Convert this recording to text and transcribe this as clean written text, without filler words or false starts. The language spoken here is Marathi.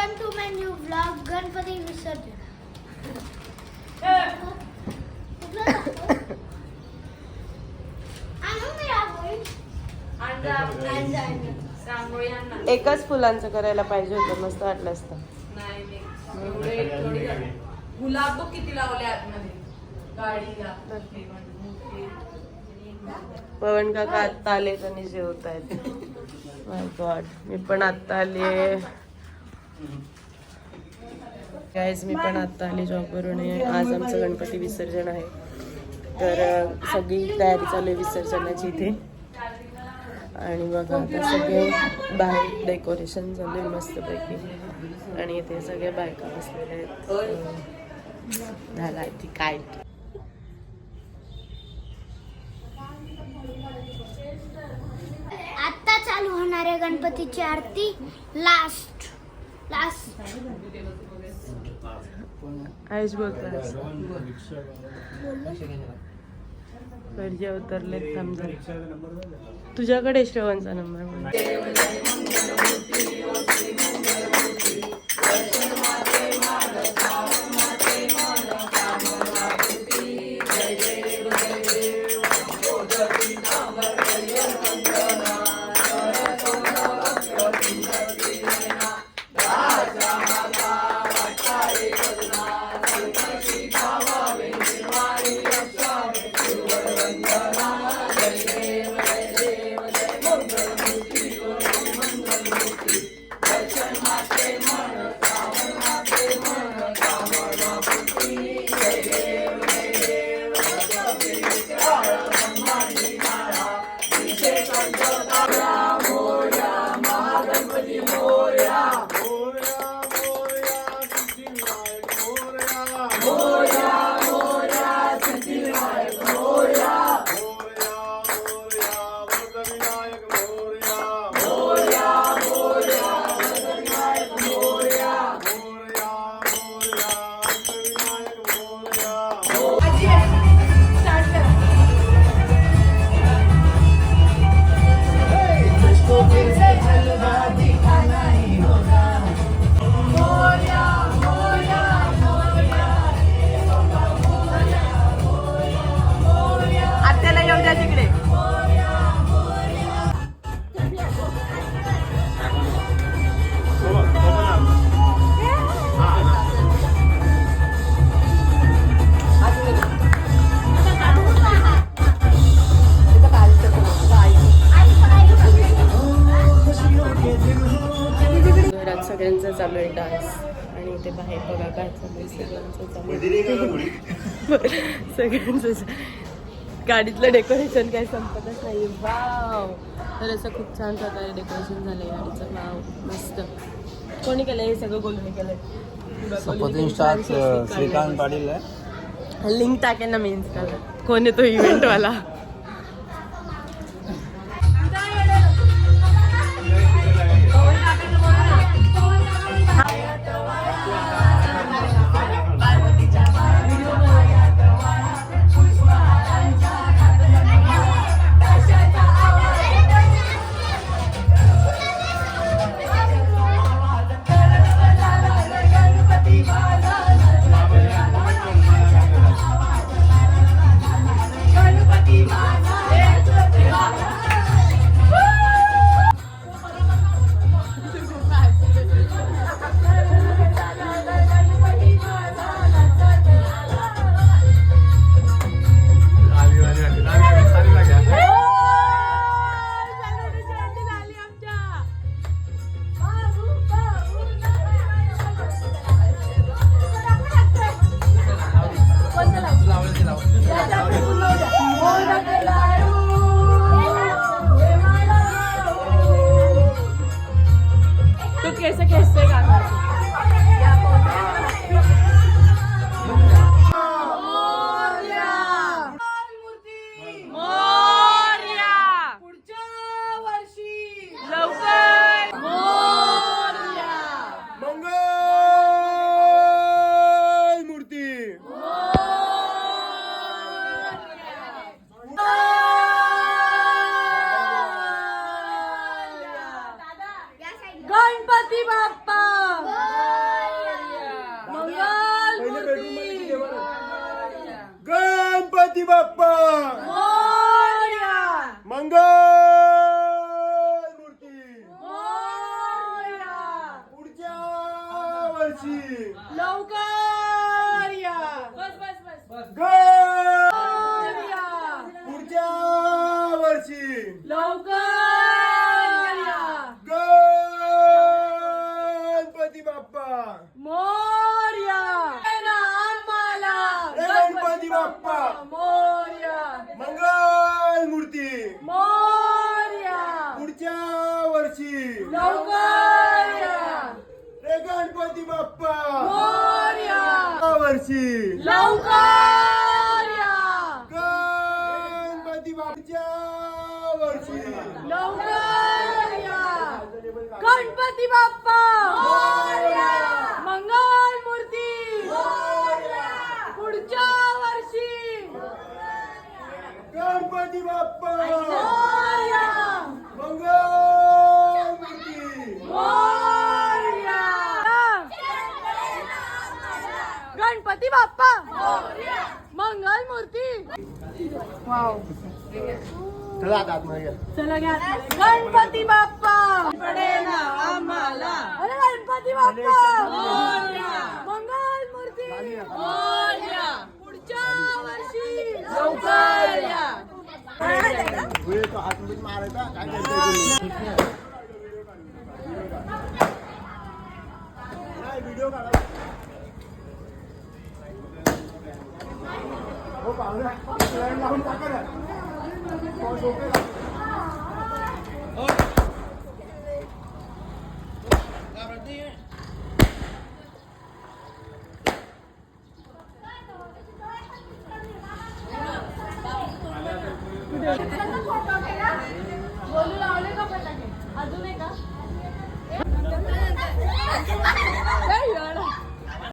Welcome to my new vlog Ganpati विसर्जन. एकच फुलांचं करायला पाहिजे होतं, मस्त वाटलं असतं. गुलाब बघ किती लावले आतमध्ये गाडीला. पवन काका आत्ता आले आणि जेवतायत. माय गॉड, मी पण आत्ता आले गाईज, मी पण आत्ता आली जॉबवरून. आज आमचं गणपती विसर्जन आहे, तर सगळी तयारी चालू आहे विसर्जनाची इथे. आणि बघा आता सगळे बाहेर डेकोरेशन चालू आहे मस्तपैकी, आणि इथे सगळ्या बायका बसलेल्या आहेत. झाला ती काय आता चालू होणार आहे गणपतीची आरती. लास्ट आयुष बोलतोय. कडजे उतरले. तुझ्याकडे श्रवणचा नंबर. सगळ्यांचा चालू आहे डान्स, आणि ते बाहेर बघा काय चालू आहे. सगळ्यांचं गाडीतलं डेकोरेशन काही संपतच नाही. वाव, तर असं खूप छान प्रकारे डेकोरेशन झालंय गाडीचं. वाव, मस्त. कोणी केलंय हे सगळं? कोणी केलंय? श्रीकांत पाटील आहे. लिंक टाकेन ना मी इन्स्टाला. कोण आहे तो इव्हेंटवाला? गणपती बाप्पा बाप्पा मोरया. मंगल मूर्ती मोरया. पुढच्या वर्षी लवकर या. मोरया. पुढच्या वर्षी लवकर या. गणपती बाप्पा मोरया. आम्हाला गणपती बाप्पा मोरया. मंगल मूर्ती मोरया. पुढच्या वर्षी लवकर या. रे गणपती बाप्पा मोरया. या वर्षी लवकर या. गणपती बाप्पाच्या वर्षी लवकर या. गणपती बाप्पा मोरया. मंगल मूर्ती पुढच्या वर्षी गणपती बाप्पा मोरया. मंगल मूर्ती मोरया. गणपती बाप्पा मंगल मूर्ती. वाव. चला आता आतमध्ये या. चला घ्या. गणपती बाप्पा पडेना आम्हाला. अरे गणपती बाप्पा मंगल मूर्ती पुढच्या वर्षी लवकर या. पुढे तो हातमध्ये मारायचा काय करायचं व्हिडिओ काढा हो पाहुणे लावून टाका ना बोलू लावले का फटाके अजून आहे का?